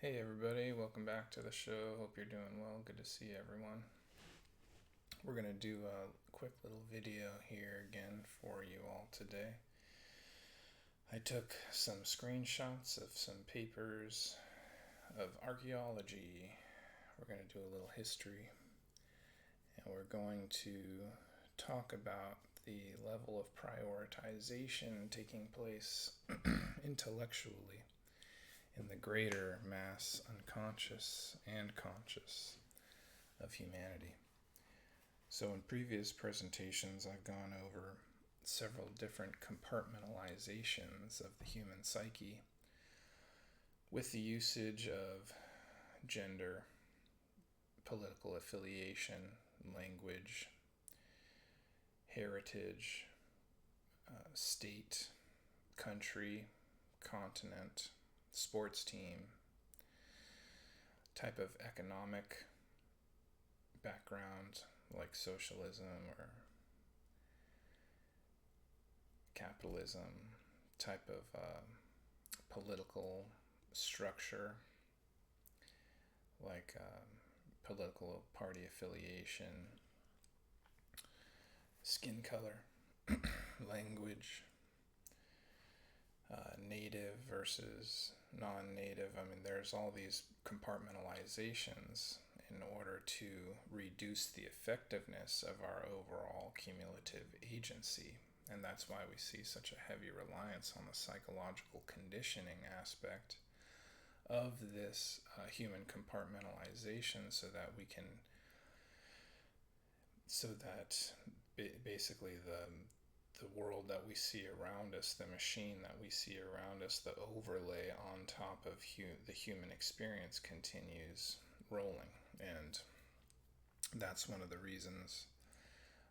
Hey everybody, welcome back to the show. Hope you're doing well. Good to see everyone. We're going to do a quick little video here again for you all today. I took some screenshots of some papers of archaeology. We're going to do a little history, and we're going to talk about the level of prioritization taking place intellectually in the greater mass unconscious and conscious of humanity. So in previous presentations, I've gone over several different compartmentalizations of the human psyche with the usage of gender, political affiliation, language, heritage, state, country, continent, sports team, type of economic background like socialism or capitalism, type of political structure like political party affiliation, skin color, language, native versus non-native. I mean, there's all these compartmentalizations in order to reduce the effectiveness of our overall cumulative agency. And that's why we see such a heavy reliance on the psychological conditioning aspect of this human compartmentalization so that basically the world that we see around us, the machine that we see around us, the overlay on top of the human experience continues rolling. And that's one of the reasons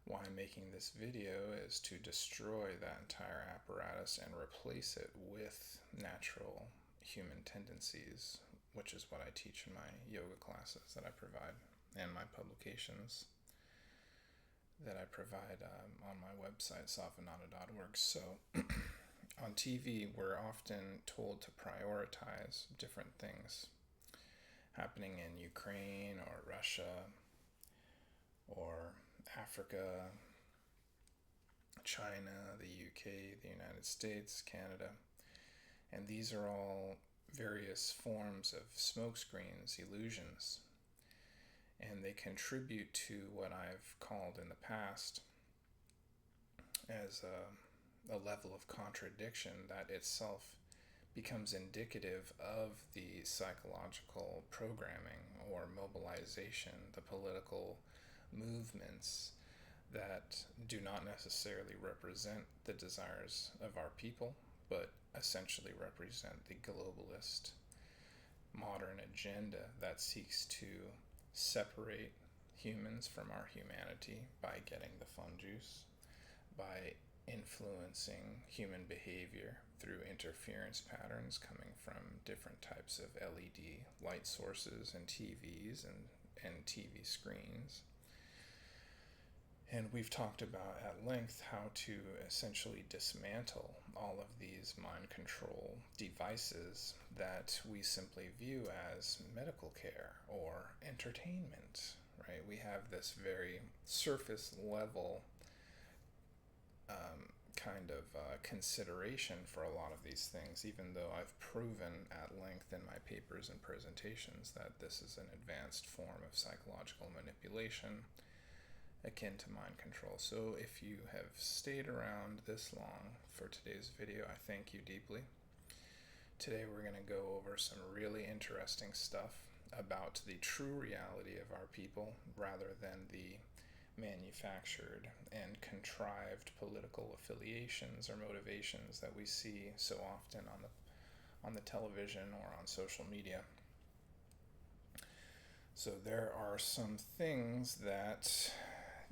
why I'm making this video, is to destroy that entire apparatus and replace it with natural human tendencies, which is what I teach in my yoga classes that I provide and my publications that I provide on my website, savanada.org. So on TV, we're often told to prioritize different things happening in Ukraine or Russia or Africa, China, the UK, the United States, Canada. And these are all various forms of smokescreens, illusions. And they contribute to what I've called in the past as a level of contradiction that itself becomes indicative of the psychological programming or mobilization, the political movements that do not necessarily represent the desires of our people, but essentially represent the globalist modern agenda that seeks to separate humans from our humanity by getting the fun juice, by influencing human behavior through interference patterns coming from different types of LED light sources and TVs and TV screens. And we've talked about at length how to essentially dismantle all of these mind control devices that we simply view as medical care or entertainment, right? We have this very surface level kind of consideration for a lot of these things, even though I've proven at length in my papers and presentations that this is an advanced form of psychological manipulation akin to mind control. So if you have stayed around this long for today's video, I thank you deeply. Today we're going to go over some really interesting stuff about the true reality of our people rather than the manufactured and contrived political affiliations or motivations that we see so often on the television or on social media. So there are some things that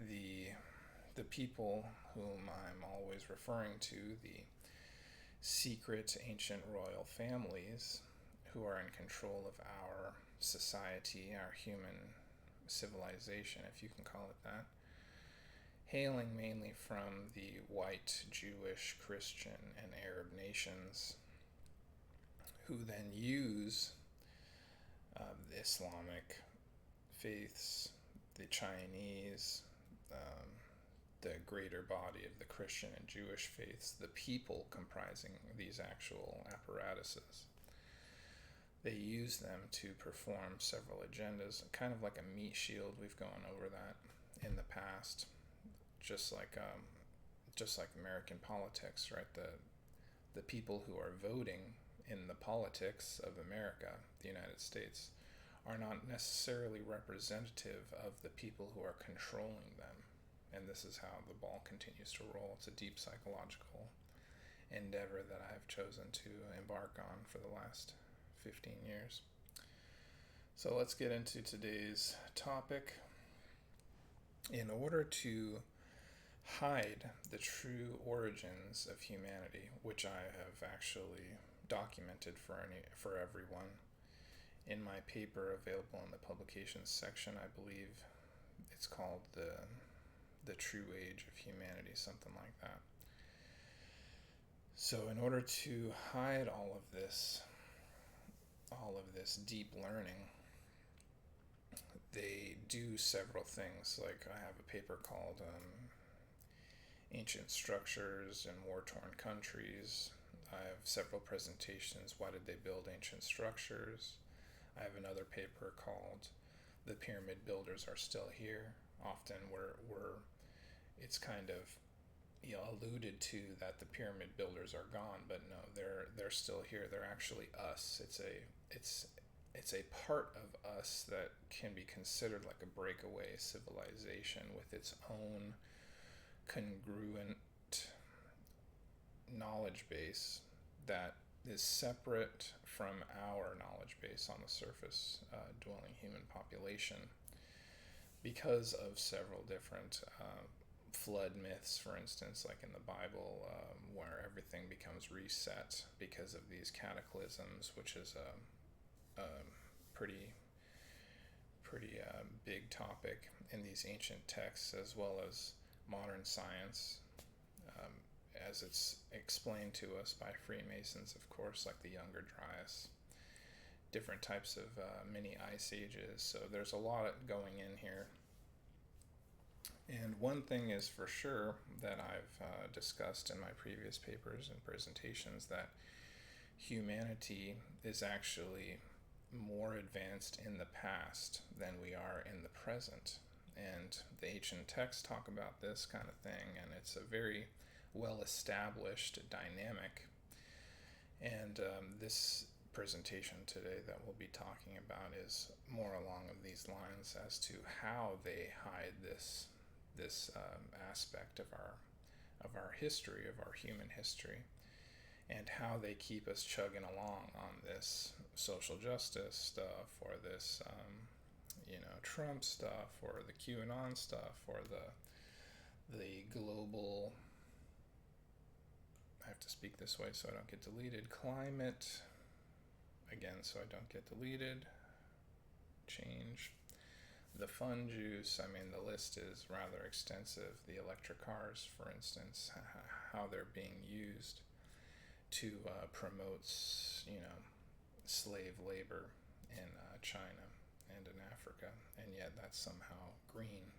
the people whom I'm always referring to, the secret ancient royal families who are in control of our society, our human civilization, if you can call it that, hailing mainly from the white, Jewish, Christian, and Arab nations, who then use Islamic faiths, the Chinese, um, the greater body of the Christian and Jewish faiths, the people comprising these actual apparatuses. They use them to perform several agendas, kind of like a meat shield. We've gone over that in the past, just like American politics, right? The people who are voting in the politics of America, the United States, are not necessarily representative of the people who are controlling them. And this is how the ball continues to roll. It's a deep psychological endeavor that I've chosen to embark on for the last 15 years. So let's get into today's topic. In order to hide the true origins of humanity, which I have actually documented for everyone in my paper available in the publications section. I believe it's called the True Age of Humanity, something like that. So in order to hide all of this deep learning, they do several things. Like, I have a paper called Ancient Structures in War-Torn Countries. I have several presentations, Why Did They Build Ancient Structures? I have another paper called The Pyramid Builders Are Still Here. Often it's kind of alluded to that the pyramid builders are gone, but no, they're still here. They're actually us. It's a part of us that can be considered like a breakaway civilization with its own congruent knowledge base that is separate from our knowledge base on the surface dwelling human population, because of several different flood myths, for instance, like in the Bible, where everything becomes reset because of these cataclysms, which is a pretty big topic in these ancient texts, as well as modern science, as it's explained to us by Freemasons, of course, like the Younger Dryas, different types of mini ice ages. So there's a lot going in here. And one thing is for sure that I've discussed in my previous papers and presentations, that humanity is actually more advanced in the past than we are in the present. And the ancient texts talk about this kind of thing, and it's a very well-established dynamic. And this presentation today that we'll be talking about is more along of these lines as to how they hide this aspect of our history, of our human history, and how they keep us chugging along on this social justice stuff, or this Trump stuff, or the QAnon stuff, or the global, I have to speak this way so I don't get deleted, climate, again so I don't get deleted, change, the fun juice. I mean, the list is rather extensive. The electric cars, for instance, how they're being used to promote, slave labor in China and in Africa, and yet that's somehow green.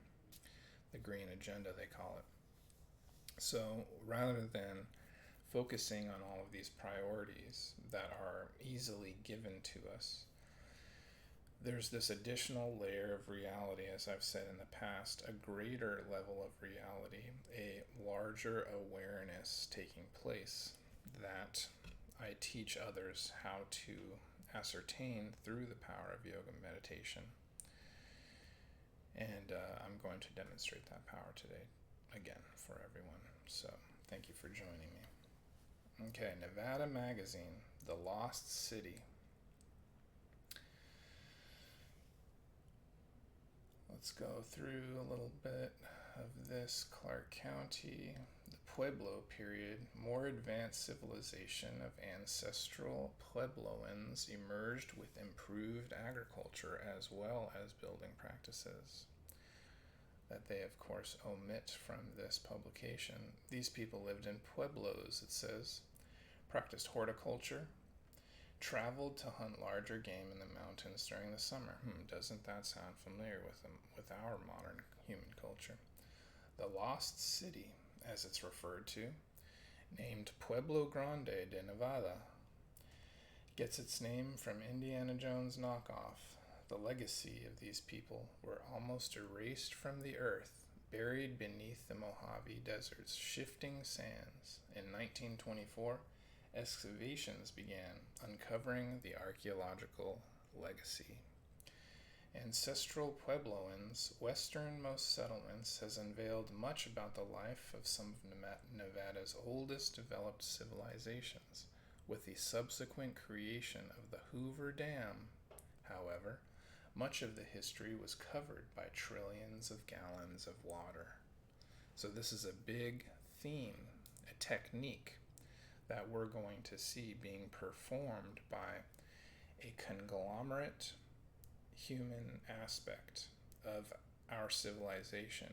The green agenda, they call it. So rather than focusing on all of these priorities that are easily given to us, there's this additional layer of reality, as I've said in the past, a greater level of reality, a larger awareness taking place that I teach others how to ascertain through the power of yoga meditation. And I'm going to demonstrate that power today, again, for everyone. So thank you for joining me. Okay, Nevada Magazine, The Lost City. Let's go through a little bit of this. Clark County, the Pueblo period, more advanced civilization of ancestral Puebloans emerged with improved agriculture as well as building practices that they, of course, omit from this publication. These people lived in pueblos, it says, practiced horticulture, traveled to hunt larger game in the mountains during the summer. Doesn't that sound familiar with our modern human culture? The Lost City, as it's referred to, named Pueblo Grande de Nevada, gets its name from Indiana Jones' knockoff. The legacy of these people were almost erased from the earth, buried beneath the Mojave Desert's shifting sands. In 1924, excavations began, uncovering the archaeological legacy. Ancestral Puebloans' westernmost settlements has unveiled much about the life of some of Nevada's oldest developed civilizations. With the subsequent creation of the Hoover Dam, however, much of the history was covered by trillions of gallons of water. So this is a big theme, a technique that we're going to see being performed by a conglomerate human aspect of our civilization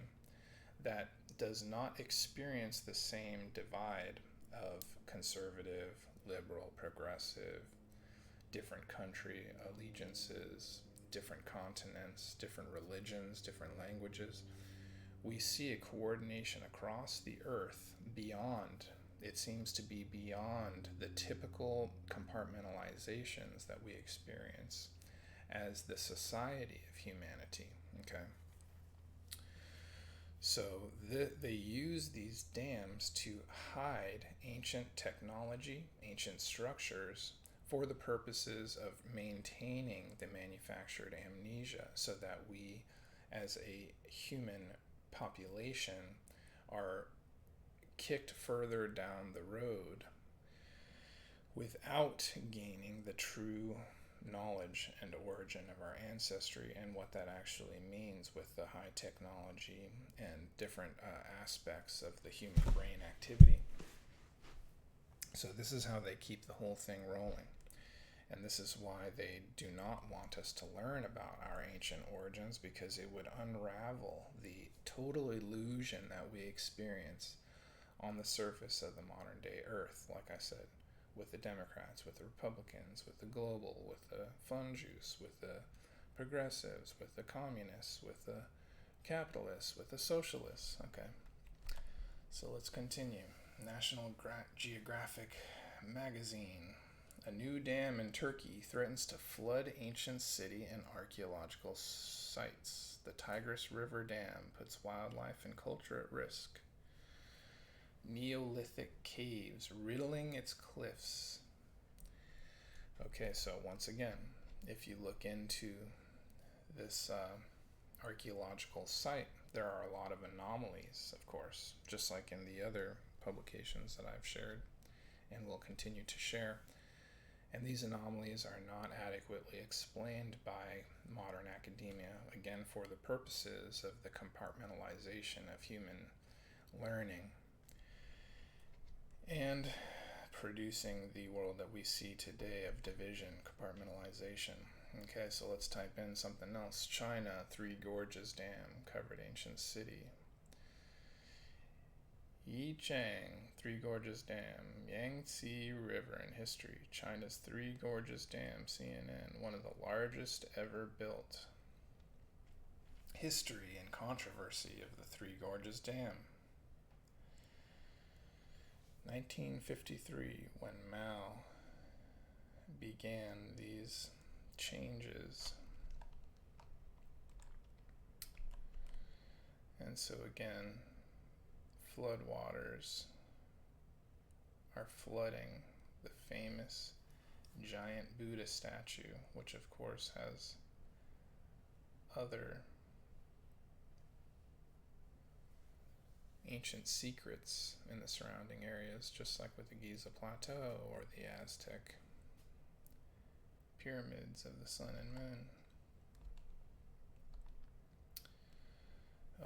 that does not experience the same divide of conservative, liberal, progressive, different country allegiances, different continents, different religions, different languages. We see a coordination across the earth beyond, it seems to be beyond the typical compartmentalizations that we experience as the society of humanity. Okay. So they use these dams to hide ancient technology, ancient structures, for the purposes of maintaining the manufactured amnesia, so that we, as a human population, are kicked further down the road without gaining the true knowledge and origin of our ancestry and what that actually means with the high technology and different aspects of the human brain activity. So this is how they keep the whole thing rolling. And this is why they do not want us to learn about our ancient origins, because it would unravel the total illusion that we experience on the surface of the modern day earth, like I said, with the Democrats, with the Republicans, with the global, with the fun juice, with the progressives, with the communists, with the capitalists, with the socialists. Okay, so let's continue. National Geographic magazine. A new dam in Turkey threatens to flood ancient city and archaeological sites. The Tigris River Dam puts wildlife and culture at risk. Neolithic caves riddling its cliffs. Okay, so once again, if you look into this archaeological site, there are a lot of anomalies, of course, just like in the other publications that I've shared and will continue to share. And these anomalies are not adequately explained by modern academia, again, for the purposes of the compartmentalization of human learning and producing the world that we see today of division, compartmentalization. Okay, so let's type in something else. China, Three Gorges Dam, covered ancient city. Yichang, Three Gorges Dam, Yangtze River in history. China's Three Gorges Dam, CNN, one of the largest ever built. History and controversy of the Three Gorges Dam. 1953, when Mao began these changes. And so again, floodwaters are flooding the famous giant Buddha statue, which of course has other ancient secrets in the surrounding areas, just like with the Giza Plateau or the Aztec pyramids of the sun and moon.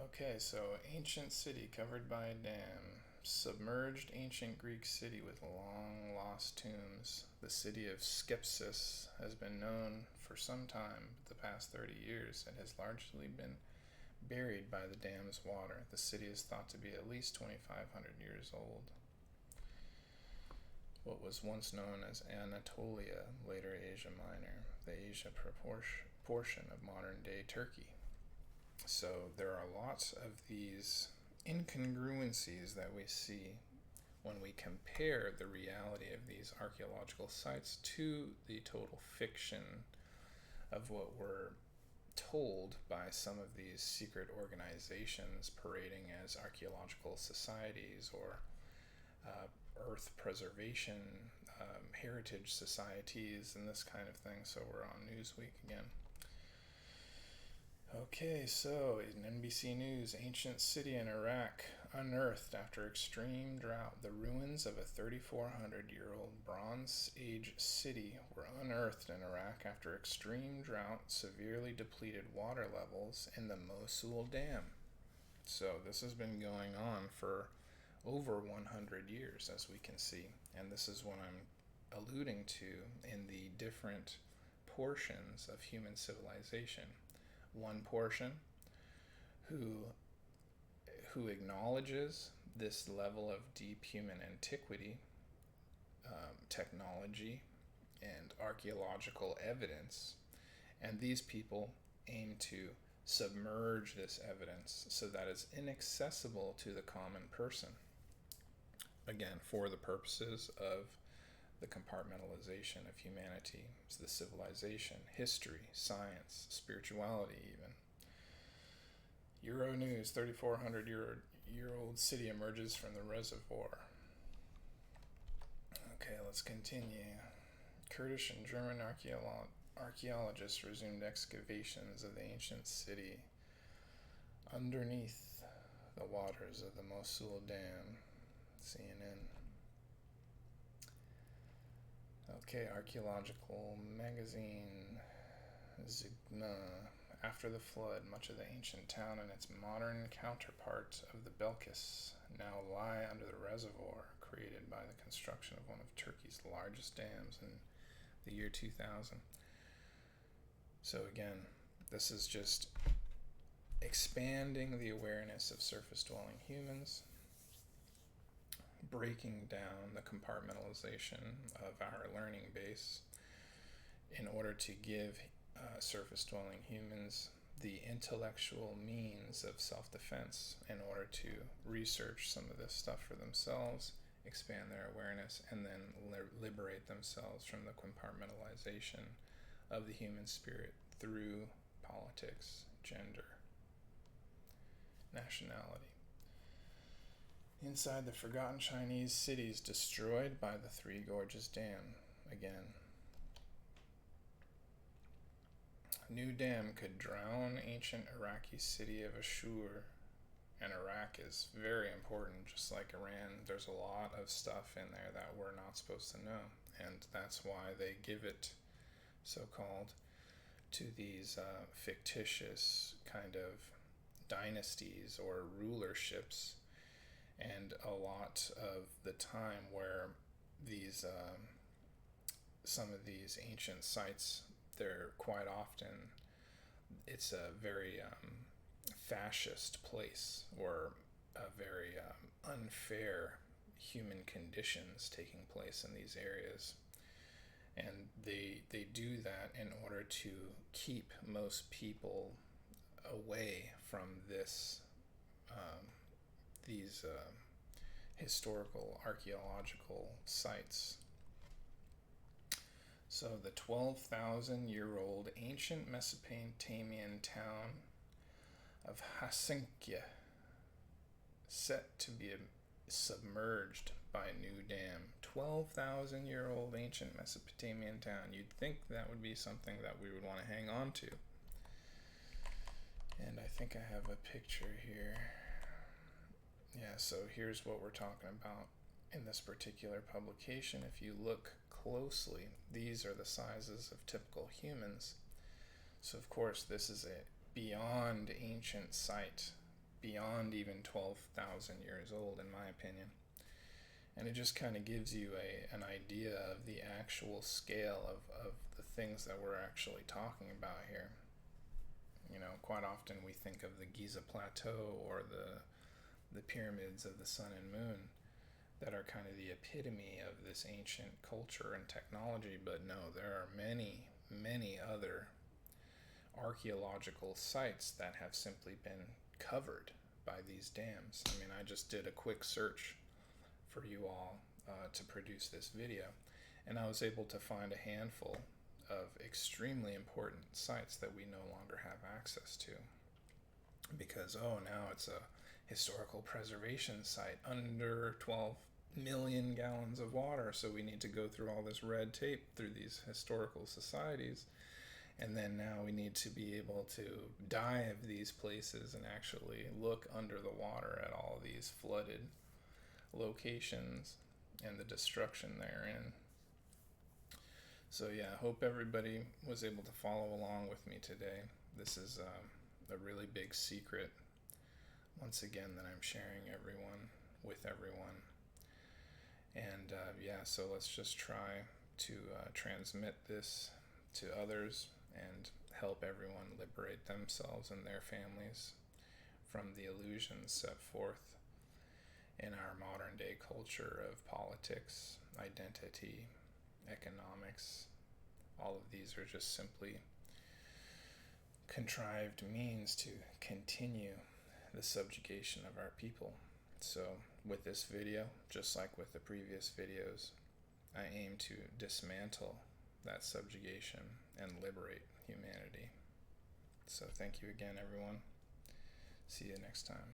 Okay, so ancient city covered by a dam. Submerged ancient Greek city with long lost tombs. The city of Skepsis has been known for some time, the past 30 years. It has largely been buried by the dam's water. The city is thought to be at least 2,500 years old. what was once known as Anatolia, later Asia Minor, the Asia portion of modern-day Turkey. So there are lots of these incongruencies that we see when we compare the reality of these archaeological sites to the total fiction of what we're told by some of these secret organizations parading as archaeological societies or earth preservation, heritage societies, and this kind of thing. So we're on Newsweek again. Okay, so in NBC News, ancient city in Iraq unearthed after extreme drought. The ruins of a 3,400-year-old Bronze Age city were unearthed in Iraq after extreme drought severely depleted water levels in the Mosul Dam. So this has been going on for over 100 years, as we can see. And this is what I'm alluding to in the different portions of human civilization. One portion who acknowledges this level of deep human antiquity, technology, and archaeological evidence, and these people aim to submerge this evidence so that it's inaccessible to the common person. Again, for the purposes of the compartmentalization of humanity, it's the civilization, history, science, spirituality even. Euronews, 3,400-year-old city emerges from the reservoir. Okay, let's continue. Kurdish and German archaeologists resumed excavations of the ancient city underneath the waters of the Mosul Dam. CNN. Okay, archaeological magazine Zigna. After the flood, much of the ancient town and its modern counterpart of the Belkis now lie under the reservoir created by the construction of one of Turkey's largest dams in the year 2000. So again, this is just expanding the awareness of surface-dwelling humans, breaking down the compartmentalization of our learning base in order to give surface-dwelling humans the intellectual means of self-defense in order to research some of this stuff for themselves, expand their awareness, and then liberate themselves from the compartmentalization of the human spirit through politics, gender, nationality. Inside the forgotten Chinese cities destroyed by the Three Gorges Dam. Again, new dam could drown ancient Iraqi city of Ashur. And Iraq is very important, just like Iran. There's a lot of stuff in there that we're not supposed to know. And that's why they give it, so-called, to these fictitious kind of dynasties or rulerships. And a lot of the time where these some of these ancient sites, they're quite often, it's a very fascist place or a very unfair human conditions taking place in these areas. And they do that in order to keep most people away from these historical archaeological sites. So the 12,000-year-old ancient Mesopotamian town of Hasinkia, set to be submerged by a new dam. 12,000-year-old ancient Mesopotamian town. You'd think that would be something that we would want to hang on to. And I think I have a picture here. Yeah, so here's what we're talking about in this particular publication. If you look closely, these are the sizes of typical humans. So of course this is a beyond ancient site, beyond even 12,000 years old in my opinion. And it just kind of gives you an idea of the actual scale of the things that we're actually talking about here. You know, quite often we think of the Giza Plateau or the pyramids of the sun and moon. that are kind of the epitome of this ancient culture and technology. But no, there are many, many other archaeological sites that have simply been covered by these dams. I mean, I just did a quick search for you all to produce this video, and I was able to find a handful of extremely important sites that we no longer have access to because, oh, now it's a historical preservation site under 12 million gallons of water, so we need to go through all this red tape through these historical societies. And then now we need to be able to dive these places and actually look under the water at all these flooded locations and the destruction therein. So yeah, I hope everybody was able to follow along with me today. This is a really big secret, once again, that I'm sharing with everyone. And yeah, so let's just try to transmit this to others and help everyone liberate themselves and their families from the illusions set forth in our modern day culture of politics, identity, economics. All of these are just simply contrived means to continue the subjugation of our people. So with this video, just like with the previous videos, I aim to dismantle that subjugation and liberate humanity. So thank you again, everyone. See you next time.